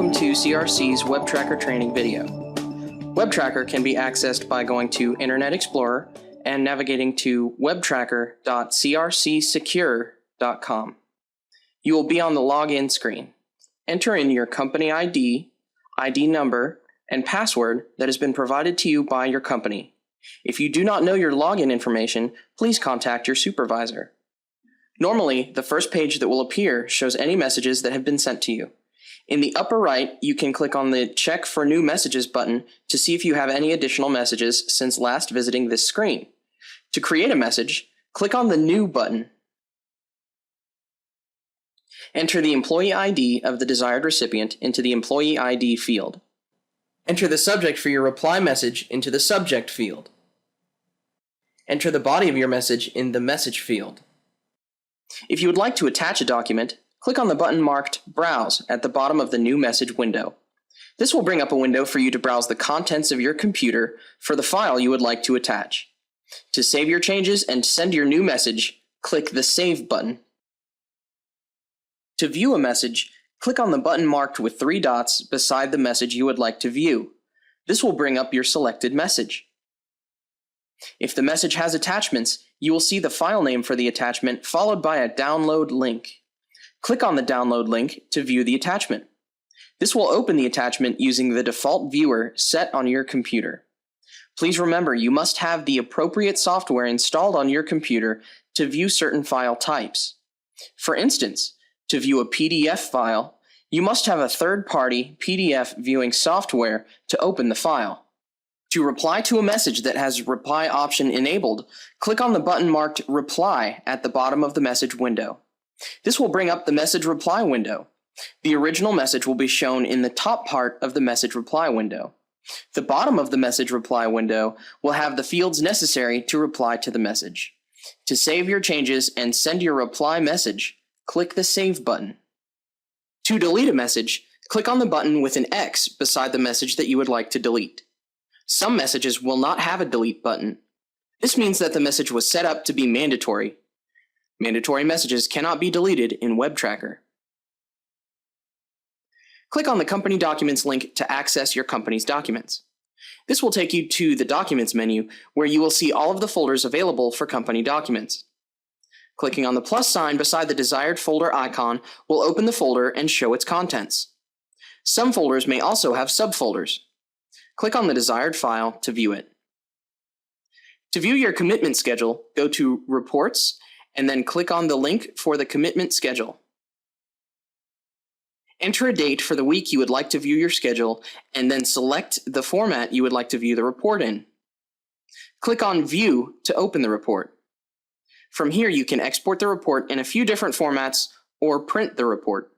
Welcome to CRC's Webtracker training video. Webtracker can be accessed by going to Internet Explorer and navigating to webtracker.crcsecure.com. You will be on the login screen. Enter in your company ID, ID number, and password that has been provided to you by your company. If you do not know your login information, please contact your supervisor. Normally, the first page that will appear shows any messages that have been sent to you. In the upper right, you can click on the Check for New Messages button to see if you have any additional messages since last visiting this screen. To create a message, click on the New button. Enter the employee ID of the desired recipient into the Employee ID field. Enter the subject for your reply message into the Subject field. Enter the body of your message in the Message field. If you would like to attach a document, click on the button marked Browse at the bottom of the new message window. This will bring up a window for you to browse the contents of your computer for the file you would like to attach. To save your changes and send your new message, click the Save button. To view a message, click on the button marked with 3 dots beside the message you would like to view. This will bring up your selected message. If the message has attachments, you will see the file name for the attachment followed by a download link. Click on the download link to view the attachment. This will open the attachment using the default viewer set on your computer. Please remember you must have the appropriate software installed on your computer to view certain file types. For instance, to view a PDF file, you must have a third-party PDF viewing software to open the file. To reply to a message that has reply option enabled, click on the button marked Reply at the bottom of the message window. This will bring up the message reply window. The original message will be shown in the top part of the message reply window. The bottom of the message reply window will have the fields necessary to reply to the message. To save your changes and send your reply message, click the Save button. To delete a message, click on the button with an X beside the message that you would like to delete. Some messages will not have a delete button. This means that the message was set up to be mandatory. Mandatory messages cannot be deleted in Webtracker. Click on the Company Documents link to access your company's documents. This will take you to the Documents menu, where you will see all of the folders available for company documents. Clicking on the plus sign beside the desired folder icon will open the folder and show its contents. Some folders may also have subfolders. Click on the desired file to view it. To view your commitment schedule, go to Reports, and then click on the link for the commitment schedule. Enter a date for the week you would like to view your schedule, and then select the format you would like to view the report in. Click on View to open the report. From here, you can export the report in a few different formats or print the report.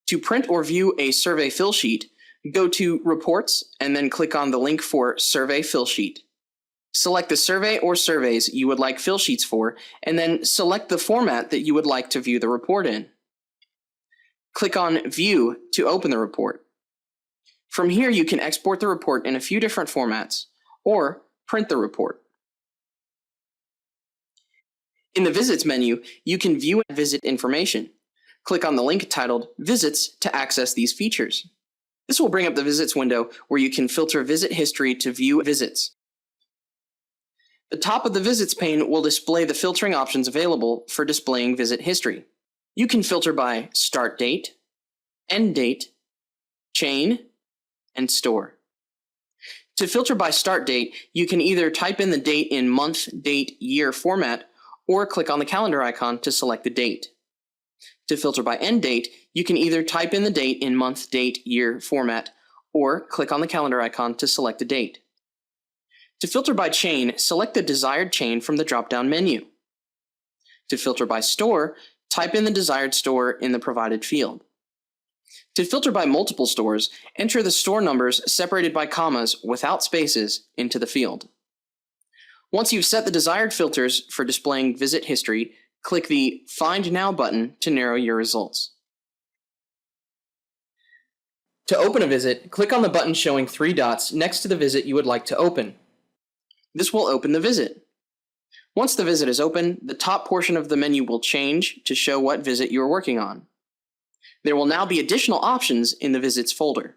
To print or view a survey fill sheet, go to Reports and then click on the link for Survey Fill Sheet. Select the survey or surveys you would like fill sheets for, and then select the format that you would like to view the report in. Click on View to open the report. From here, you can export the report in a few different formats, or print the report. In the Visits menu, you can view and visit information. Click on the link titled Visits to access these features. This will bring up the Visits window where you can filter visit history to view visits. The top of the Visits pane will display the filtering options available for displaying visit history. You can filter by Start Date, End Date, Chain, and Store. To filter by Start Date, you can either type in the date in month, date, year format, or click on the calendar icon to select the date. To filter by End Date, you can either type in the date in month, date, year format, or click on the calendar icon to select the date. To filter by chain, select the desired chain from the drop-down menu. To filter by store, type in the desired store in the provided field. To filter by multiple stores, enter the store numbers separated by commas without spaces into the field. Once you've set the desired filters for displaying visit history, click the Find Now button to narrow your results. To open a visit, click on the button showing 3 dots next to the visit you would like to open. This will open the visit. Once the visit is open, the top portion of the menu will change to show what visit you are working on. There will now be additional options in the Visits folder.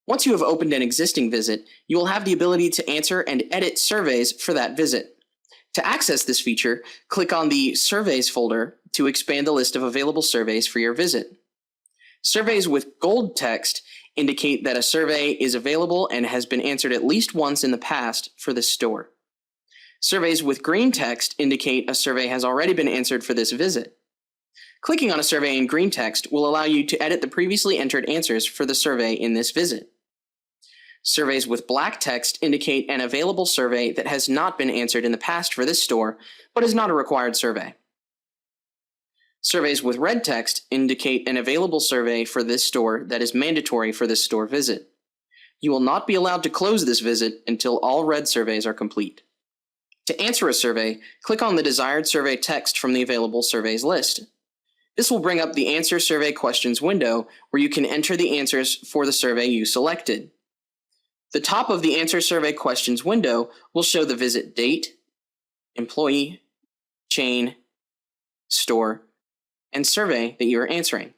Once you have opened an existing visit, you will have the ability to answer and edit surveys for that visit. To access this feature, click on the Surveys folder to expand the list of available surveys for your visit. Surveys with gold text indicate that a survey is available and has been answered at least once in the past for this store. Surveys with green text indicate a survey has already been answered for this visit. Clicking on a survey in green text will allow you to edit the previously entered answers for the survey in this visit. Surveys with black text indicate an available survey that has not been answered in the past for this store, but is not a required survey. Surveys with red text indicate an available survey for this store that is mandatory for this store visit. You will not be allowed to close this visit until all red surveys are complete. To answer a survey, click on the desired survey text from the available surveys list. This will bring up the Answer Survey Questions window where you can enter the answers for the survey you selected. The top of the Answer Survey Questions window will show the visit date, employee, chain, store, and survey that you are answering.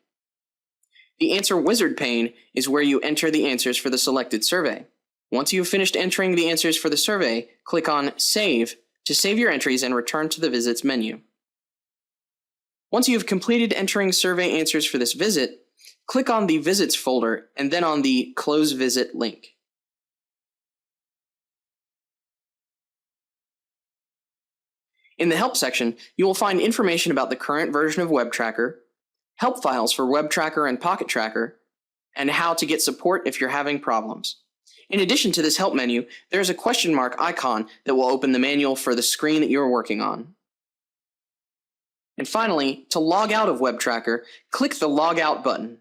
The Answer Wizard pane is where you enter the answers for the selected survey. Once you have finished entering the answers for the survey, click on Save to save your entries and return to the Visits menu. Once you have completed entering survey answers for this visit, click on the Visits folder and then on the Close Visit link. In the Help section, you will find information about the current version of Webtracker, help files for Webtracker and Pocket Tracker, and how to get support if you're having problems. In addition to this Help menu, there is a question mark icon that will open the manual for the screen that you're working on. And finally, to log out of Webtracker, click the Log Out button.